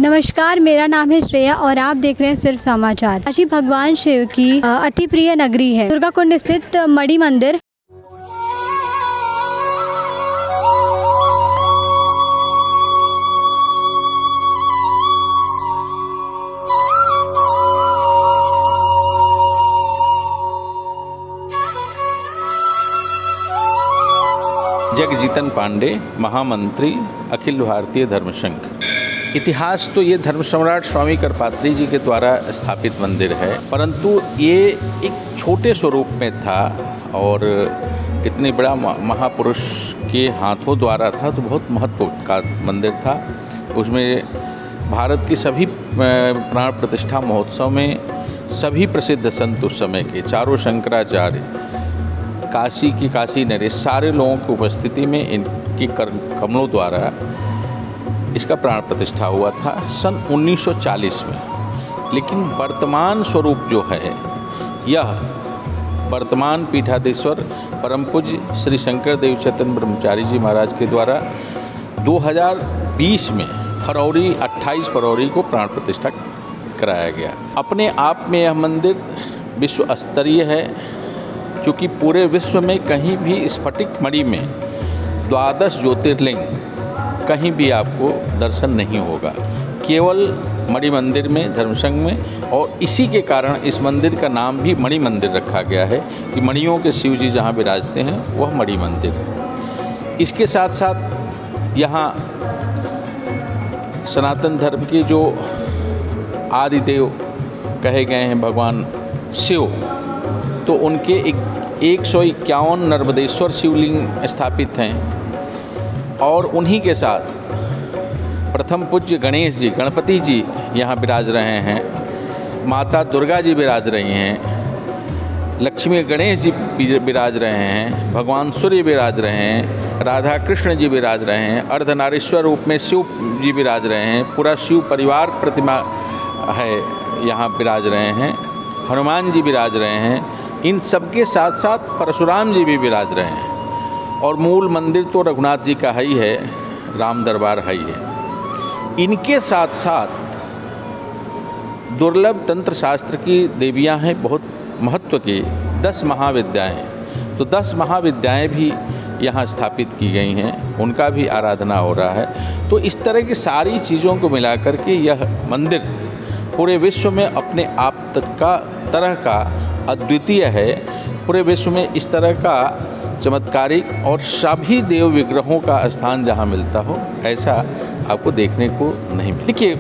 नमस्कार, मेरा नाम है श्रेया और आप देख रहे हैं सिर्फ समाचार। काशी भगवान शिव की अति प्रिय नगरी है। दुर्गा कुंड स्थित मणि मंदिर जगजीतन पांडे, महामंत्री, अखिल भारतीय धर्म संघ। इतिहास तो ये धर्म सम्राट स्वामी करपात्री जी के द्वारा स्थापित मंदिर है, परंतु ये एक छोटे स्वरूप में था और इतने बड़ा महापुरुष के हाथों द्वारा था, तो बहुत महत्व का मंदिर था। उसमें भारत की सभी प्राण प्रतिष्ठा महोत्सव में सभी प्रसिद्ध संत उस समय के, चारों शंकराचार्य, काशी की काशी नरेश, सारे लोगों की उपस्थिति में इनकी कमलों द्वारा इसका प्राण प्रतिष्ठा हुआ था सन 1940 में। लेकिन वर्तमान स्वरूप जो है, यह वर्तमान पीठाधीश्वर परम पूज्य श्री शंकर देव चैतन्य ब्रह्मचारी जी महाराज के द्वारा 2020 में 28 फरवरी को प्राण प्रतिष्ठा कराया गया। अपने आप में यह मंदिर विश्व स्तरीय है, क्योंकि पूरे विश्व में कहीं भी स्फटिक मणि में 12 ज्योतिर्लिंग कहीं भी आपको दर्शन नहीं होगा, केवल मणि मंदिर में, धर्मसंघ में। और इसी के कारण इस मंदिर का नाम भी मणि मंदिर रखा गया है कि मणियों के शिव जी जहाँ विराजते हैं वह मणि मंदिर है। इसके साथ साथ यहाँ सनातन धर्म के जो आदिदेव कहे गए हैं भगवान शिव, तो उनके 151 नर्मदेश्वर शिवलिंग स्थापित हैं। और उन्हीं के साथ प्रथम पूज्य गणेश जी, गणपति जी यहाँ विराज रहे हैं, माता दुर्गा जी विराज रही हैं, लक्ष्मी गणेश जी विराज रहे हैं, भगवान सूर्य विराज रहे हैं, राधा कृष्ण जी विराज रहे हैं, अर्धनारीश्वर रूप में शिव जी विराज रहे हैं, पूरा शिव परिवार प्रतिमा है यहाँ विराज रहे हैं, हनुमान जी विराज रहे हैं। इन सबके साथ साथ परशुराम जी भी विराज रहे हैं। और मूल मंदिर तो रघुनाथ जी का है ही है, राम दरबार है ही है। इनके साथ साथ दुर्लभ तंत्र शास्त्र की देवियां हैं, बहुत महत्व की 10 महाविद्याएं। तो 10 महाविद्याएं भी यहाँ स्थापित की गई हैं, उनका भी आराधना हो रहा है। तो इस तरह की सारी चीज़ों को मिलाकर के यह मंदिर पूरे विश्व में अपने आप तरह का अद्वितीय है। पूरे विश्व में इस तरह का चमत्कारिक और सभी देव विग्रहों का स्थान जहाँ मिलता हो, ऐसा आपको देखने को नहीं मिलता। देखिए,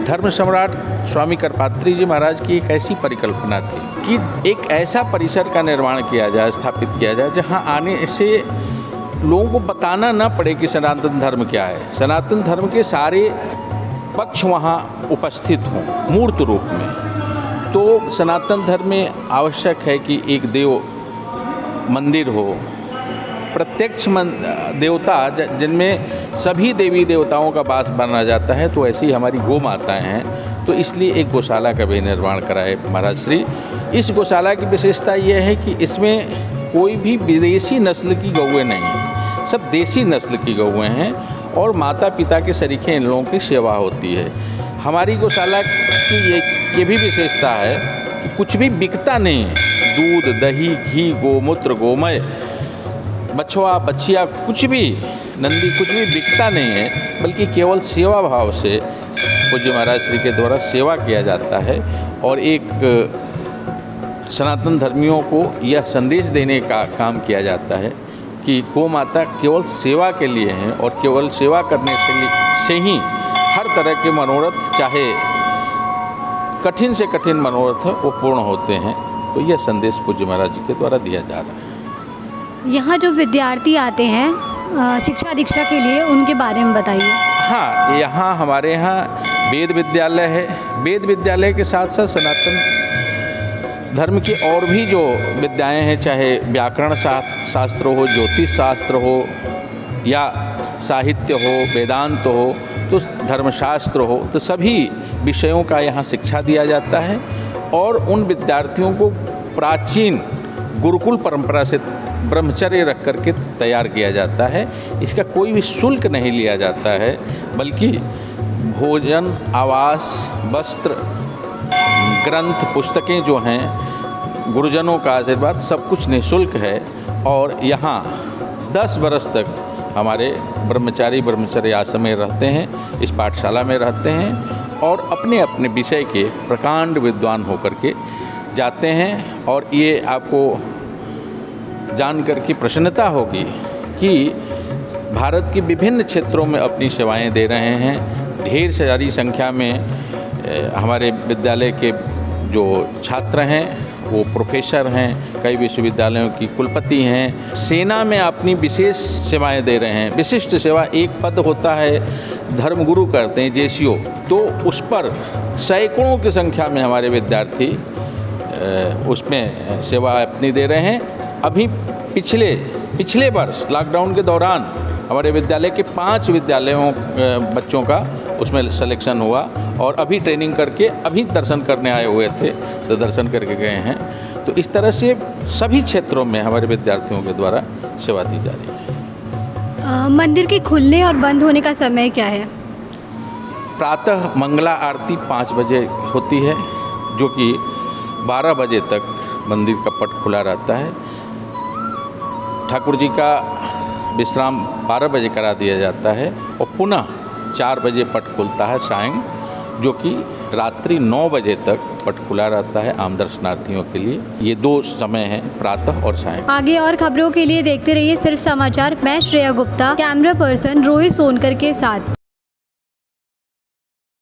धर्म सम्राट स्वामी करपात्री जी महाराज की एक ऐसी परिकल्पना थी कि एक ऐसा परिसर का निर्माण किया जाए, स्थापित किया जाए, जहाँ आने से लोगों को बताना न पड़े कि सनातन धर्म क्या है। सनातन धर्म के सारे पक्ष वहाँ उपस्थित हों मूर्त रूप में। तो सनातन धर्म में आवश्यक है कि एक देव मंदिर हो, प्रत्यक्ष देवता जिनमें सभी देवी देवताओं का वास माना जाता है। तो ऐसी हमारी गौ माताएँ हैं, तो इसलिए एक गौशाला का भी निर्माण कराए महाराज श्री। इस गौशाला की विशेषता यह है कि इसमें कोई भी विदेशी नस्ल की गौएँ नहीं, सब देसी नस्ल की गौएँ हैं और माता पिता के सरीखे इन लोगों की सेवा होती है। हमारी गौशाला की ये भी विशेषता है कि कुछ भी बिकता नहीं है, दूध, दही, घी, गोमूत्र, गोमय, बछवा, बछिया, कुछ भी, नंदी, कुछ भी बिकता नहीं है, बल्कि केवल सेवा भाव से पूज्य महाराज श्री के द्वारा सेवा किया जाता है। और एक सनातन धर्मियों को यह संदेश देने का काम किया जाता है कि गौ माता केवल सेवा के लिए हैं और केवल सेवा करने से ही हर तरह के मनोरथ, चाहे कठिन से कठिन मनोरथ है, वो पूर्ण होते हैं। तो यह संदेश पूज्य महाराज जी के द्वारा दिया जा रहा है। यहाँ जो विद्यार्थी आते हैं शिक्षा दीक्षा के लिए, उनके बारे में बताइए। हाँ, यहाँ हमारे यहाँ वेद विद्यालय है। वेद विद्यालय के साथ साथ सनातन धर्म की और भी जो विद्याएं हैं, चाहे व्याकरण शास्त्र हो, ज्योतिष शास्त्र हो, या साहित्य हो, वेदांत हो, तो धर्मशास्त्र हो, तो सभी विषयों का यहाँ शिक्षा दिया जाता है। और उन विद्यार्थियों को प्राचीन गुरुकुल परंपरा से ब्रह्मचर्य रख करके तैयार किया जाता है। इसका कोई भी शुल्क नहीं लिया जाता है, बल्कि भोजन, आवास, वस्त्र, ग्रंथ, पुस्तकें जो हैं, गुरुजनों का आशीर्वाद, सब कुछ निःशुल्क है। और यहाँ 10 बरस तक हमारे ब्रह्मचारी आश्रम में रहते हैं, इस पाठशाला में रहते हैं और अपने अपने विषय के प्रकांड विद्वान होकर के जाते हैं। और ये आपको जान कर के प्रसन्नता होगी कि भारत के विभिन्न क्षेत्रों में अपनी सेवाएं दे रहे हैं। ढेर सारी संख्या में हमारे विद्यालय के जो छात्र हैं वो प्रोफेसर हैं, कई विश्वविद्यालयों की कुलपति हैं। सेना में अपनी विशेष सेवाएं दे रहे हैं। विशिष्ट सेवा एक पद होता है, धर्मगुरु करते हैं JCO, तो उस पर सैकड़ों की संख्या में हमारे विद्यार्थी उसमें सेवा अपनी दे रहे हैं। अभी पिछले वर्ष लॉकडाउन के दौरान हमारे विद्यालय के 5 विद्यालयों बच्चों का उसमें सिलेक्शन हुआ और अभी ट्रेनिंग करके अभी दर्शन करने आए हुए थे, तो दर्शन करके गए हैं। तो इस तरह से सभी क्षेत्रों में हमारे विद्यार्थियों के द्वारा सेवा दी जा रही है। मंदिर के खुलने और बंद होने का समय क्या है? प्रातः मंगला आरती 5 बजे होती है, जो कि 12 बजे तक मंदिर का पट खुला रहता है। ठाकुर जी का विश्राम 12 बजे करा दिया जाता है और पुनः 4 बजे पट खुलता है सायं, जो कि रात्रि 9 बजे तक पट खुला रहता है आम दर्शनार्थियों के लिए। ये 2 समय हैं, प्रातः और सायं। आगे और खबरों के लिए देखते रहिए सिर्फ समाचार। मैं श्रेया गुप्ता, कैमरा पर्सन रोहित सोनकर के साथ।